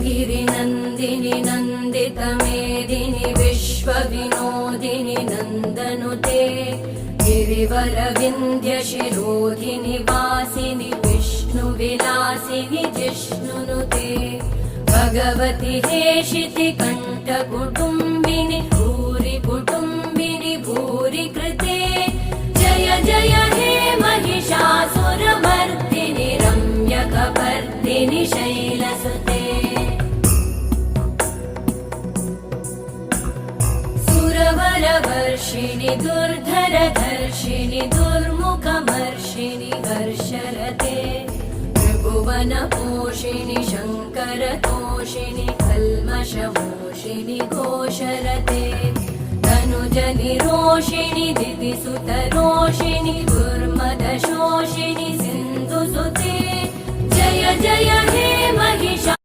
गिरिनन्दिनि नन्दितमेदिनि विश्वविनोदिनि नन्दनुते गिरिवरविन्ध्यशिरोधिनि वासिनि विष्णुविलासिनि जिष्णुनुते भगवति हेशिति कण्ठकुटुम्बिनि भूरि कुटुम्बिनि भूरि कृते जय जय हे महिषासुरमर्दिनि रम्यकपर्दिनि शैलसुते सुरवरवर्षिणि दुर्धरधर्षिणि दुर्मुखमर्षिणि हर्षरते त्रिभुवनपोषिणि शङ्करतोषिणि कल्मषमोषिणि घोषरते तनुजनिरोषिणि दितिसुतरोषिणि दुर्मदशोषिणि सिन्धुसुते जय जय हे महिषासुरमर्दिनि